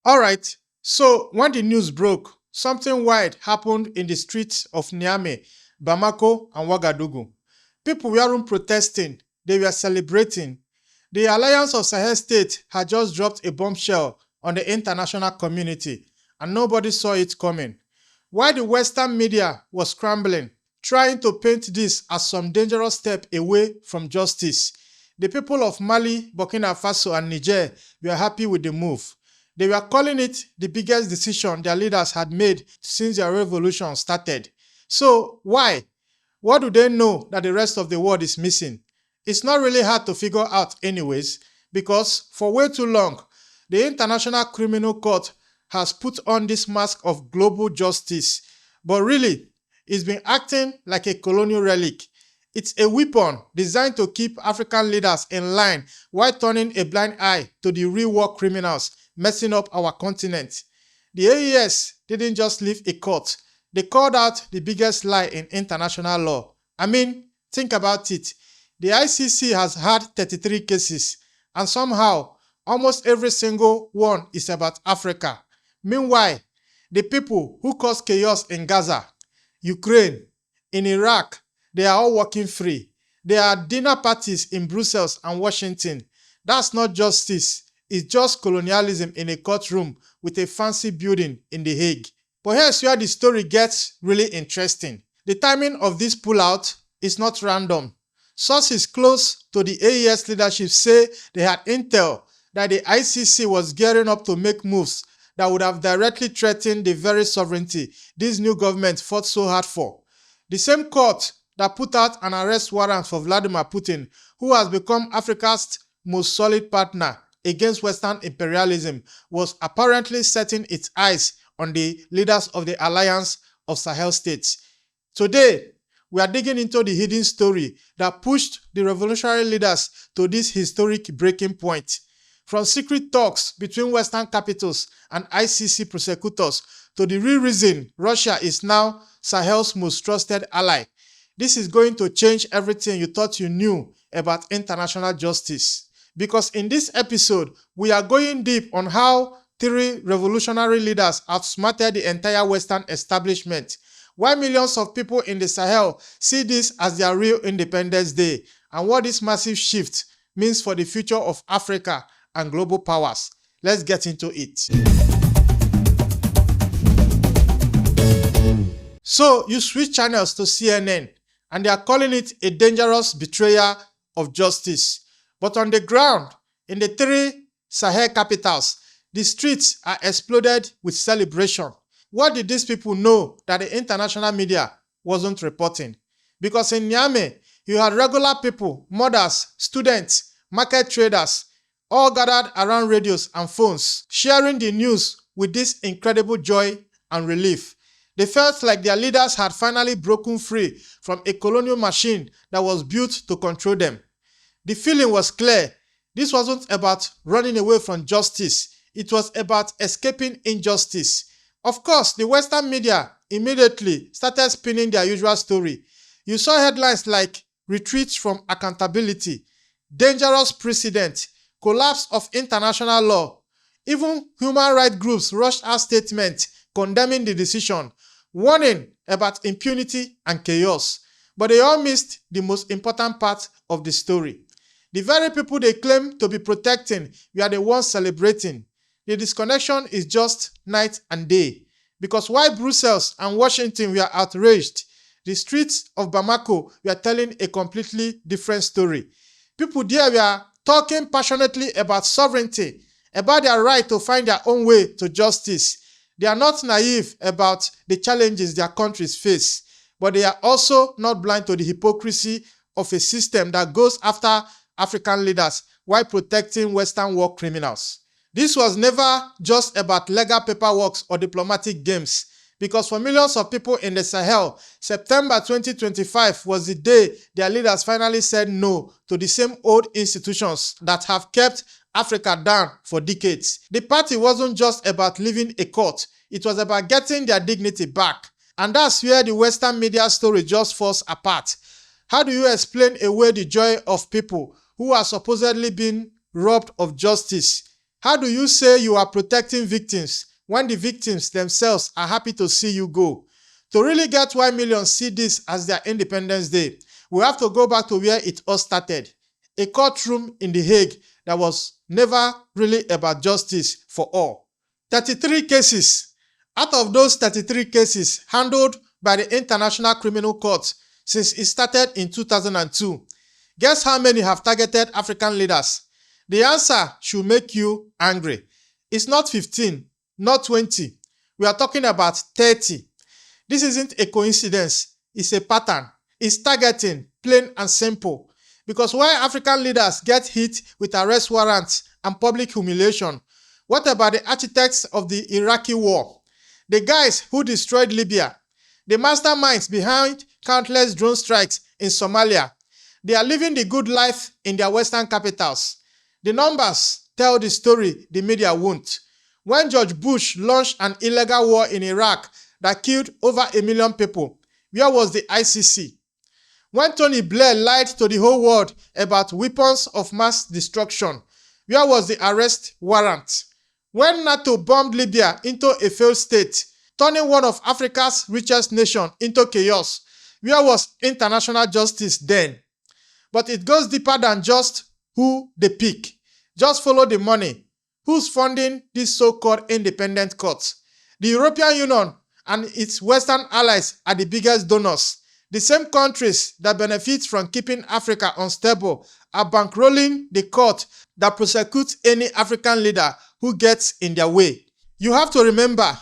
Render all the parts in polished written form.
Alright, so when the news broke, something wild happened in the streets of Niamey, Bamako, and Ouagadougou. People weren't protesting, they were celebrating. The Alliance of Sahel States had just dropped a bombshell on the international community, and nobody saw it coming. While the Western media was scrambling, trying to paint this as some dangerous step away from justice, the people of Mali, Burkina Faso, and Niger were happy with the move. They were calling it the biggest decision their leaders had made since their revolution started. So, why? What do they know that the rest of the world is missing? It's not really hard to figure out anyways, because for way too long, the International Criminal Court has put on this mask of global justice, but really, it's been acting like a colonial relic. It's a weapon designed to keep African leaders in line while turning a blind eye to the real war criminals messing up our continent. The AES didn't just leave a court, they called out the biggest lie in international law. I mean, think about it. The ICC has had 33 cases, and somehow, almost every single one is about Africa. Meanwhile, the people who caused chaos in Gaza, Ukraine, in Iraq, they are all walking free. There are dinner parties in Brussels and Washington. That's not justice. It's just colonialism in a courtroom with a fancy building in The Hague. But here's where the story gets really interesting. The timing of this pullout is not random. Sources close to the AES leadership say they had intel that the ICC was gearing up to make moves that would have directly threatened the very sovereignty this new government fought so hard for. The same court that put out an arrest warrant for Vladimir Putin, who has become Africa's most solid partner against Western imperialism, was apparently setting its eyes on the leaders of the Alliance of Sahel States. Today, we are digging into the hidden story that pushed the revolutionary leaders to this historic breaking point. From secret talks between Western capitals and ICC prosecutors to the real reason Russia is now Sahel's most trusted ally. This is going to change everything you thought you knew about international justice. Because in this episode, we are going deep on how three revolutionary leaders outsmarted the entire Western establishment, why millions of people in the Sahel see this as their real Independence Day, and what this massive shift means for the future of Africa and global powers. Let's get into it. So you switch channels to CNN, and they are calling it a dangerous betrayal of justice. But on the ground, in the three Sahel capitals, the streets are exploded with celebration. What did these people know that the international media wasn't reporting? Because in Niamey, you had regular people, mothers, students, market traders, all gathered around radios and phones, sharing the news with this incredible joy and relief. They felt like their leaders had finally broken free from a colonial machine that was built to control them. The feeling was clear. This wasn't about running away from justice. It was about escaping injustice. Of course, the Western media immediately started spinning their usual story. You saw headlines like retreat from accountability, dangerous precedent, collapse of international law. Even human rights groups rushed out statements condemning the decision, warning about impunity and chaos. But they all missed the most important part of the story. The very people they claim to be protecting were the ones celebrating. The disconnection is just night and day. Because while Brussels and Washington were outraged, the streets of Bamako were telling a completely different story. People there were talking passionately about sovereignty, about their right to find their own way to justice. They are not naive about the challenges their countries face, but they are also not blind to the hypocrisy of a system that goes after African leaders while protecting Western war criminals. This was never just about legal paperwork or diplomatic games, because for millions of people in the Sahel, September 2025 was the day their leaders finally said no to the same old institutions that have kept Africa down for decades. The party wasn't just about leaving a court, it was about getting their dignity back. And that's where the Western media story just falls apart. How do you explain away the joy of people who are supposedly being robbed of justice? How do you say you are protecting victims when the victims themselves are happy to see you go? To really get why millions see this as their Independence Day, we have to go back to where it all started. A courtroom in The Hague that was never really about justice for all. 33 cases. Out of those 33 cases handled by the International Criminal Court since it started in 2002, guess how many have targeted African leaders? The answer should make you angry. It's not 15, not 20. We are talking about 30. This isn't a coincidence. It's a pattern. It's targeting, plain and simple. Because while African leaders get hit with arrest warrants and public humiliation, what about the architects of the Iraqi war? The guys who destroyed Libya? The masterminds behind countless drone strikes in Somalia? They are living the good life in their Western capitals. The numbers tell the story the media won't. When George Bush launched an illegal war in Iraq that killed over 1 million people, where was the ICC? When Tony Blair lied to the whole world about weapons of mass destruction, where was the arrest warrant? When NATO bombed Libya into a failed state, turning one of Africa's richest nations into chaos, where was international justice then? But it goes deeper than just who they pick. Just follow the money. Who's funding these so-called independent courts? The European Union and its Western allies are the biggest donors. The same countries that benefit from keeping Africa unstable are bankrolling the court that prosecutes any African leader who gets in their way. You have to remember,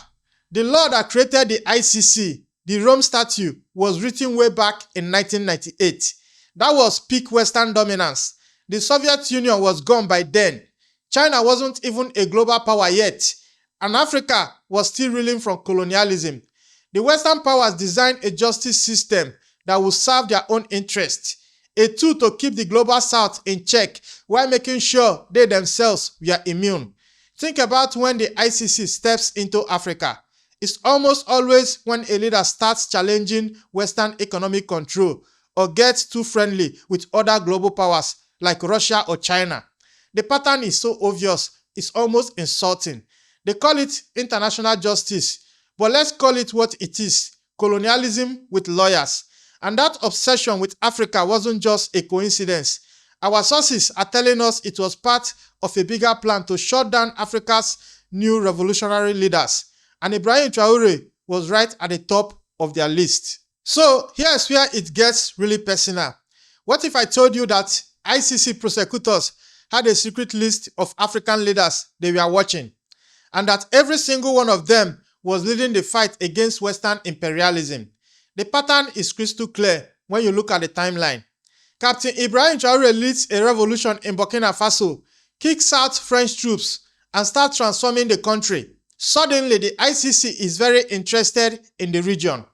the law that created the ICC, the Rome Statute, was written way back in 1998. That was peak Western dominance. The Soviet Union was gone by then. China wasn't even a global power yet, and Africa was still reeling from colonialism. The Western powers designed a justice system that would serve their own interests, a tool to keep the global south in check while making sure they themselves were immune. Think about when the ICC steps into Africa. It's almost always when a leader starts challenging Western economic control or gets too friendly with other global powers like Russia or China. The pattern is so obvious, it's almost insulting. They call it international justice, but let's call it what it is: colonialism with lawyers. And that obsession with Africa wasn't just a coincidence. Our sources are telling us it was part of a bigger plan to shut down Africa's new revolutionary leaders. And Ibrahim Traoré was right at the top of their list. So here's where it gets really personal. What if I told you that ICC prosecutors had a secret list of African leaders they were watching, and that every single one of them was leading the fight against Western imperialism? The pattern is crystal clear when you look at the timeline. Captain Ibrahim Traoré leads a revolution in Burkina Faso, kicks out French troops, and starts transforming the country. Suddenly, the ICC is very interested in the region.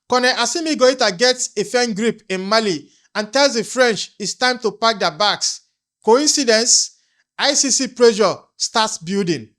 Colonel Assimi Goïta gets a firm grip in Mali and tells the French it's time to pack their bags. Coincidence? ICC pressure starts building.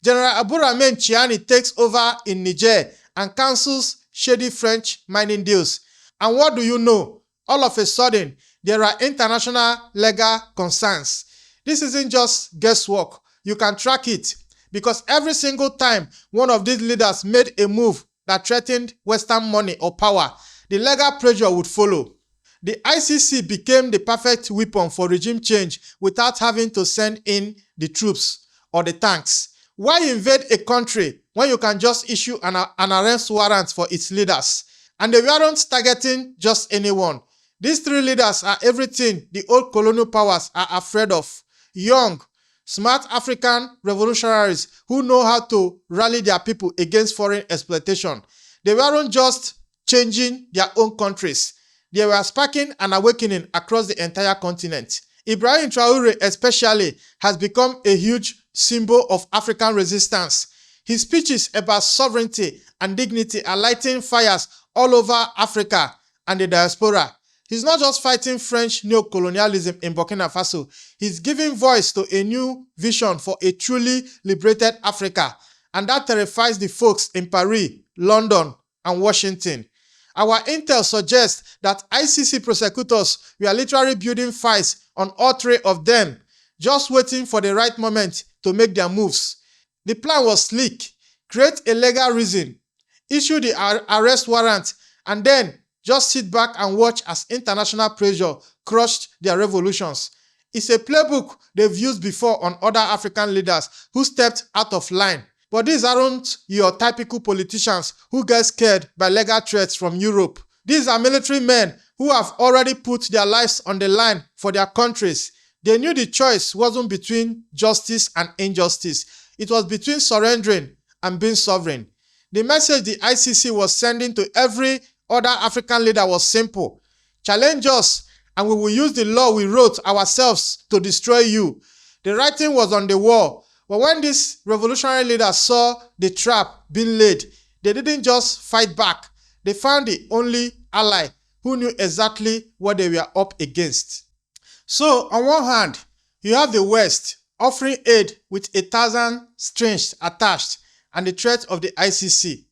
General Abdourahmane Chiani takes over in Niger and cancels shady French mining deals. And what do you know? All of a sudden, there are international legal concerns. This isn't just guesswork. You can track it, because every single time one of these leaders made a move that threatened Western money or power, the legal pressure would follow. The ICC became the perfect weapon for regime change without having to send in the troops or the tanks. Why invade a country when you can just issue an arrest warrant for its leaders? And they weren't targeting just anyone. These three leaders are everything the old colonial powers are afraid of. Young, smart African revolutionaries who know how to rally their people against foreign exploitation. They weren't just changing their own countries. They were sparking an awakening across the entire continent. Ibrahim Traoré especially has become a huge symbol of African resistance. His speeches about sovereignty and dignity are lighting fires all over Africa and the diaspora. He's not just fighting French neo-colonialism in Burkina Faso. He's giving voice to a new vision for a truly liberated Africa. And that terrifies the folks in Paris, London, and Washington. Our intel suggests that ICC prosecutors were literally building fights on all three of them. just waiting for the right moment to make their moves. The plan was sleek: create a legal reason, issue the arrest warrant, and then just sit back and watch as international pressure crushed their revolutions. It's a playbook they've used before on other African leaders who stepped out of line. But these aren't your typical politicians who get scared by legal threats from Europe. These are military men who have already put their lives on the line for their countries. They knew the choice wasn't between justice and injustice. It was between surrendering and being sovereign. The message the ICC was sending to every other African leader was simple: challenge us and we will use the law we wrote ourselves to destroy you. The writing was on the wall. But when these revolutionary leaders saw the trap being laid, they didn't just fight back. They found the only ally who knew exactly what they were up against. So, on one hand, you have the West offering aid with 1,000 strings attached and the threat of the ICC.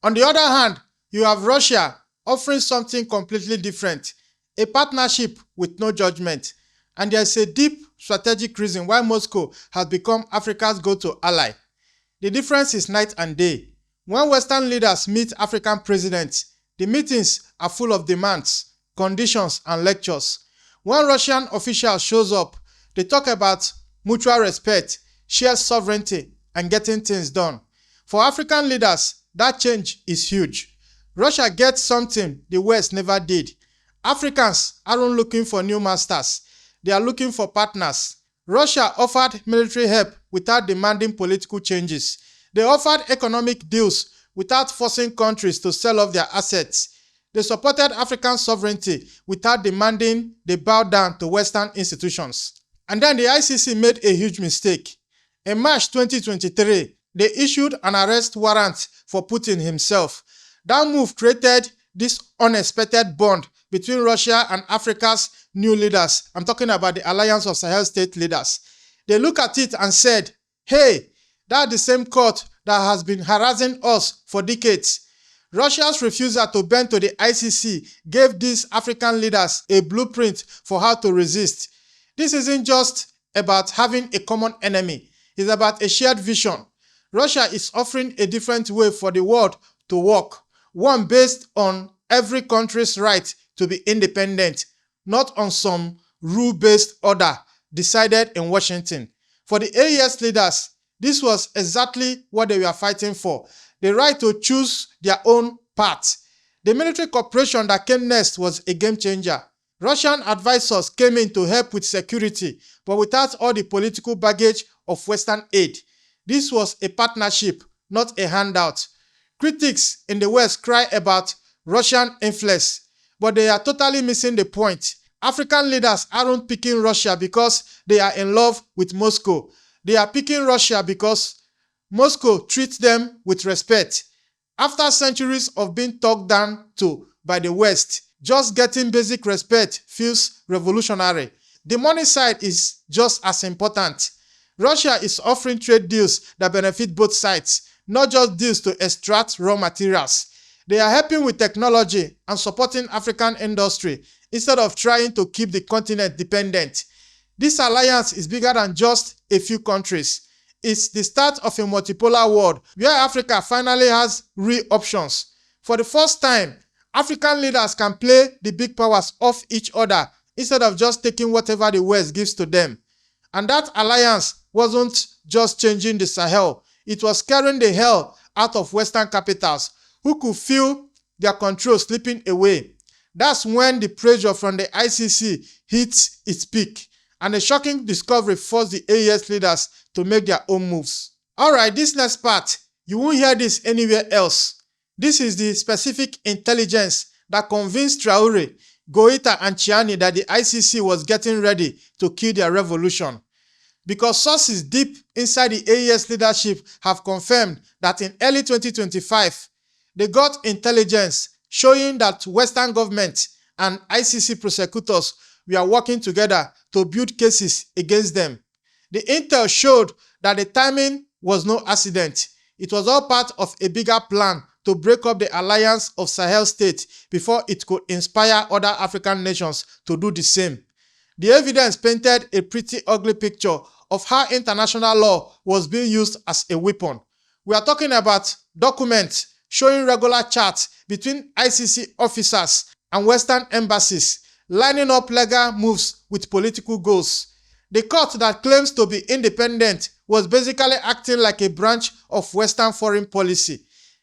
On the other hand, you have Russia offering something completely different: a partnership with no judgment. And there's a deep strategic reason why Moscow has become Africa's go-to ally. The difference is night and day. When Western leaders meet African presidents, the meetings are full of demands, conditions, and lectures. When Russian officials shows up, they talk about mutual respect, shared sovereignty, and getting things done. For African leaders, that change is huge. Russia gets something the West never did. Africans aren't looking for new masters. They are looking for partners. Russia offered military help without demanding political changes. They offered economic deals without forcing countries to sell off their assets. They supported African sovereignty without demanding they bow down to Western institutions. And then the ICC made a huge mistake. In March 2023, they issued an arrest warrant for Putin himself. That move created this unexpected bond between Russia and Africa's new leaders. I'm talking about the Alliance of Sahel States leaders. They looked at it and said, hey, that's the same court that has been harassing us for decades. Russia's refusal to bend to the ICC gave these African leaders a blueprint for how to resist. This isn't just about having a common enemy. It's about a shared vision. Russia is offering a different way for the world to work, one based on every country's right to be independent, not on some rule-based order decided in Washington. For the AES leaders, this was exactly what they were fighting for: the right to choose their own path. The military cooperation that came next was a game changer. Russian advisors came in to help with security, but without all the political baggage of Western aid. This was a partnership, not a handout. Critics in the West cry about Russian influence, but they are totally missing the point. African leaders aren't picking Russia because they are in love with Moscow. They are picking Russia because Moscow treats them with respect. After centuries of being talked down to by the West, just getting basic respect feels revolutionary. The money side is just as important. Russia is offering trade deals that benefit both sides, not just deals to extract raw materials. They are helping with technology and supporting African industry instead of trying to keep the continent dependent. This alliance is bigger than just a few countries. It's the start of a multipolar world where Africa finally has real options. For the first time, African leaders can play the big powers off each other instead of just taking whatever the West gives to them. And that alliance wasn't just changing the Sahel, it was scaring the hell out of Western capitals who could feel their control slipping away. That's when the pressure from the ICC hits its peak, and a shocking discovery forced the AES leaders to make their own moves. Alright, this next part, you won't hear this anywhere else. This is the specific intelligence that convinced Traore, Goita, and Chiani that the ICC was getting ready to kill their revolution. Because sources deep inside the AES leadership have confirmed that in early 2025, they got intelligence showing that Western governments and ICC prosecutors were working together to build cases against them. The intel showed that the timing was no accident. It was all part of a bigger plan to break up the Alliance of Sahel States before it could inspire other African nations to do the same. The evidence painted a pretty ugly picture of how international law was being used as a weapon. We are talking about documents showing regular chats between ICC officers and Western embassies, lining up legal moves with political goals. The court that claims to be independent was basically acting like a branch of Western foreign policy.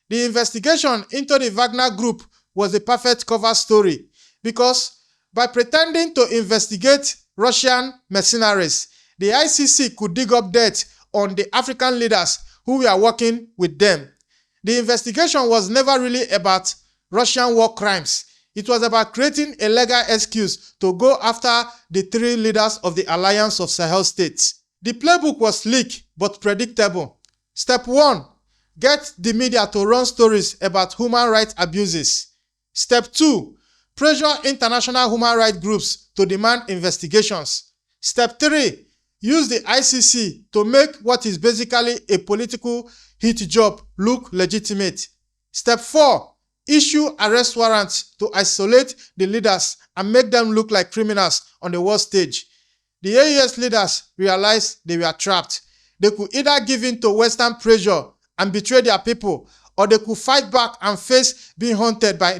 The investigation into the Wagner Group was a perfect cover story because by pretending to investigate Russian mercenaries, the ICC could dig up dirt on the African leaders who were working with them. The investigation was never really about Russian war crimes. It was about creating a legal excuse to go after the three leaders of the Alliance of Sahel States. The playbook was sleek but predictable. Step 1. Get the media to run stories about human rights abuses. Step 2. Pressure international human rights groups to demand investigations. Step 3. Use the ICC to make what is basically a political hit job look legitimate. Step 4. Issue arrest warrants to isolate the leaders and make them look like criminals on the world stage. The AES leaders realized they were trapped. They could either give in to Western pressure and betray their people, or they could fight back and face being haunted by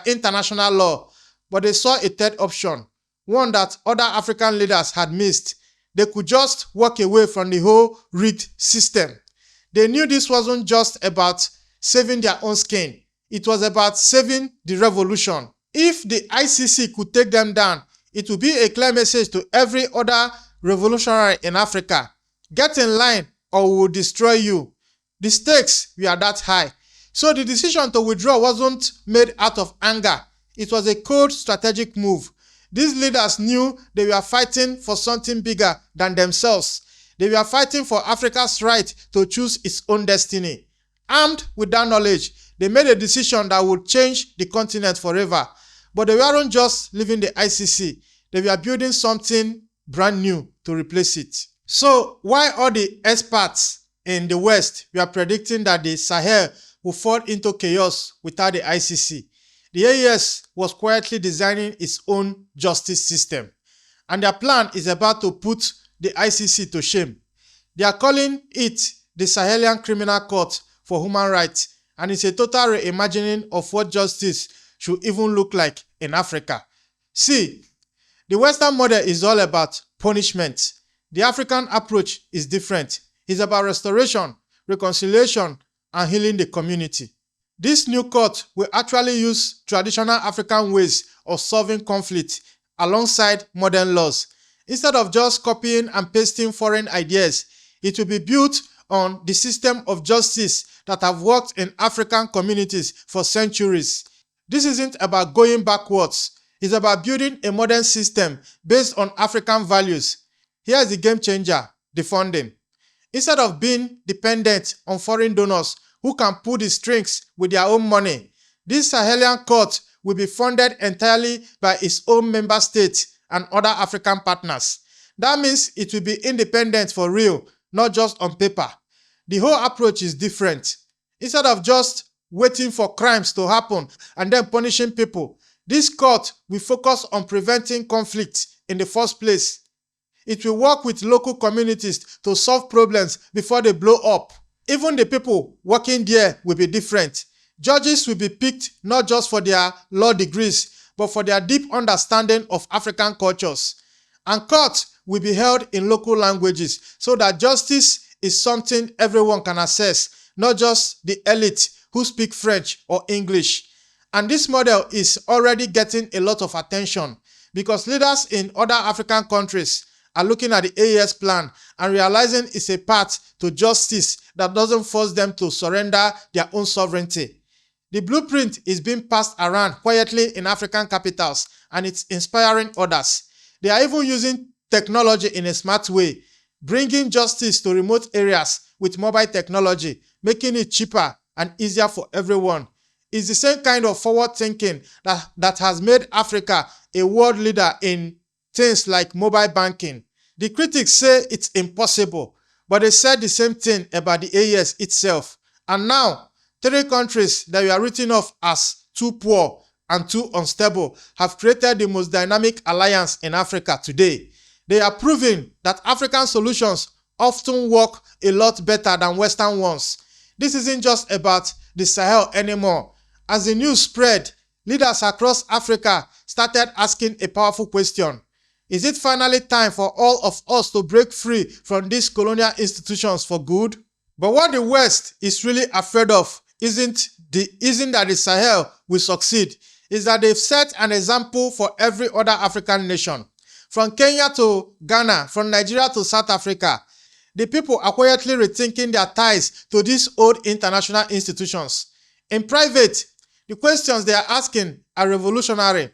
international law. But they saw a third option, one that other African leaders had missed. They could just walk away from the whole rigged system. They knew this wasn't just about saving their own skin. It was about saving the revolution. If the ICC could take them down, it would be a clear message to every other revolutionary in Africa. Get in line or we will destroy you. The stakes were that high. So the decision to withdraw wasn't made out of anger. It was a cold strategic move. These leaders knew they were fighting for something bigger than themselves. They were fighting for Africa's right to choose its own destiny. Armed with that knowledge, they made a decision that would change the continent forever. But they weren't just leaving the ICC. They were building something brand new to replace it. So why all the experts in the West were predicting that the Sahel would fall into chaos without the ICC? The AES was quietly designing its own justice system. And their plan is about to put the ICC to shame. They are calling it the Sahelian Criminal Court for Human Rights, and it's a total reimagining of what justice should even look like in Africa. See, the Western model is all about punishment. The African approach is different. It's about restoration, reconciliation, and healing the community. This new court will actually use traditional African ways of solving conflict alongside modern laws. Instead of just copying and pasting foreign ideas, it will be built on the system of justice that have worked in African communities for centuries. This isn't about going backwards. It's about building a modern system based on African values. Here's the game changer, the funding. Instead of being dependent on foreign donors who can pull the strings with their own money, this Sahelian court will be funded entirely by its own member states and other African partners. That means it will be independent for real, not just on paper. The whole approach is different. Instead of just waiting for crimes to happen and then punishing people, this court will focus on preventing conflict in the first place. It will work with local communities to solve problems before they blow up. Even the people working there will be different. Judges will be picked not just for their law degrees, but for their deep understanding of African cultures. And courts will be held in local languages so that justice is something everyone can access, not just the elite who speak French or English. And this model is already getting a lot of attention because leaders in other African countries are looking at the AES plan and realizing it's a path to justice that doesn't force them to surrender their own sovereignty. The blueprint is being passed around quietly in African capitals and it's inspiring others. They are even using technology in a smart way, bringing justice to remote areas with mobile technology, making it cheaper and easier for everyone. It's the same kind of forward thinking that has made Africa a world leader in things like mobile banking. The critics say it's impossible, but they said the same thing about the AES itself. And now, 3 countries that were written off as too poor and too unstable have created the most dynamic alliance in Africa today. They are proving that African solutions often work a lot better than Western ones. This isn't just about the Sahel anymore. As the news spread, leaders across Africa started asking a powerful question. Is it finally time for all of us to break free from these colonial institutions for good? But what the West is really afraid of isn't that the Sahel will succeed. Is that they've set an example for every other African nation. From Kenya to Ghana, from Nigeria to South Africa, the people are quietly rethinking their ties to these old international institutions. In private, the questions they are asking are revolutionary.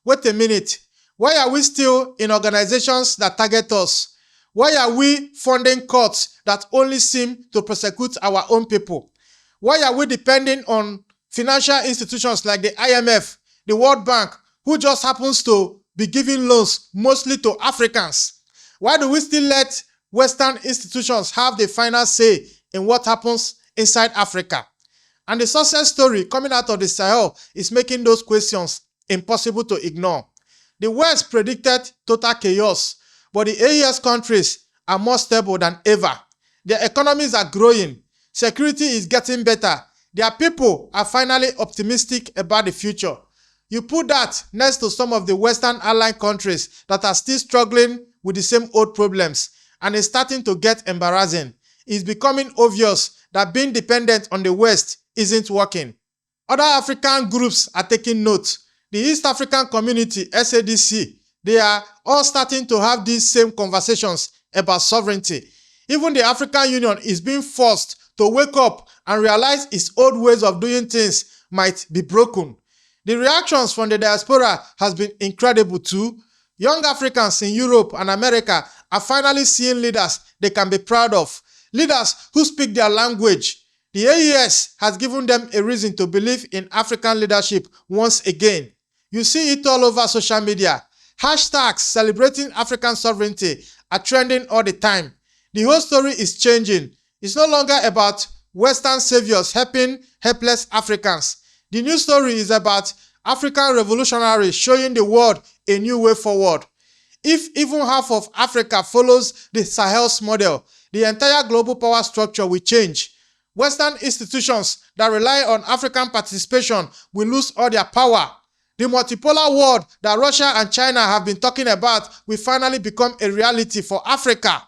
Wait a minute, why are we still in organizations that target us? Why are we funding courts that only seem to persecute our own people? Why are we depending on financial institutions like the IMF, the World Bank, who just happens to be giving loans mostly to Africans? Why do we still let Western institutions have the final say in what happens inside Africa? And the success story coming out of the Sahel is making those questions impossible to ignore. The West predicted total chaos, but the AES countries are more stable than ever. Their economies are growing, security is getting better, their people are finally optimistic about the future. You put that next to some of the Western allied countries that are still struggling with the same old problems, and it's starting to get embarrassing. It's becoming obvious that being dependent on the West isn't working. Other African groups are taking note. The East African Community, SADC, they are all starting to have these same conversations about sovereignty. Even the African Union is being forced to wake up and realize its old ways of doing things might be broken. The reactions from the diaspora has been incredible too. Young Africans in Europe and America are finally seeing leaders they can be proud of. Leaders who speak their language. The AES has given them a reason to believe in African leadership once again. You see it all over social media. Hashtags celebrating African sovereignty are trending all the time. The whole story is changing. It's no longer about Western saviors helping helpless Africans. The new story is about African revolutionaries showing the world a new way forward. If even half of Africa follows the Sahel's model, the entire global power structure will change. Western institutions that rely on African participation will lose all their power. The multipolar world that Russia and China have been talking about will finally become a reality for Africa.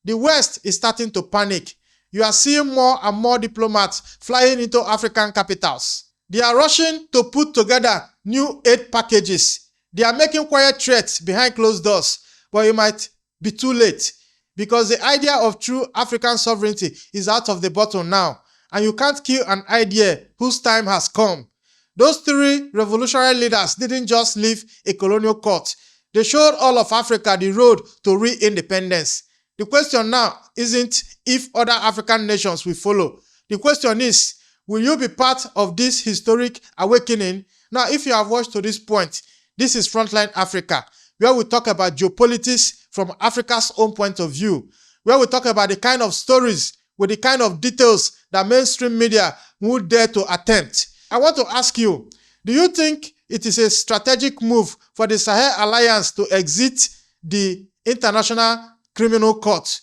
The West is starting to panic. You are seeing more and more diplomats flying into African capitals. They are rushing to put together new aid packages. They are making quiet threats behind closed doors, but it might be too late because the idea of true African sovereignty is out of the bottle now, and you can't kill an idea whose time has come. Those three revolutionary leaders didn't just leave a colonial court. They showed all of Africa the road to re-independence. The question now isn't if other African nations will follow. The question is, will you be part of this historic awakening? Now, if you have watched to this point, this is Frontline Africa, where we talk about geopolitics from Africa's own point of view, where we talk about the kind of stories with the kind of details that mainstream media would dare to attempt. I want to ask you, do you think it is a strategic move for the Sahel Alliance to exit the International Criminal Court?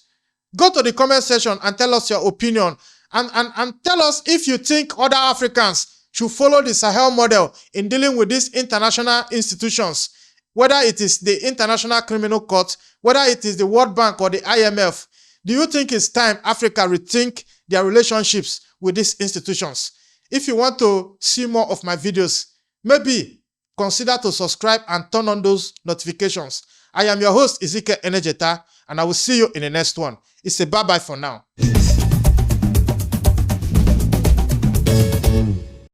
Go to the comment section and tell us your opinion, and tell us if you think other Africans should follow the Sahel model in dealing with these international institutions, whether it is the International Criminal Court, whether it is the World Bank or the IMF. Do you think it's time Africa rethink their relationships with these institutions? If you want to see more of my videos, maybe consider to subscribe and turn on those notifications. I am your host, Ezekiel Enejeta, and I will see you in the next one. It's a bye-bye for now.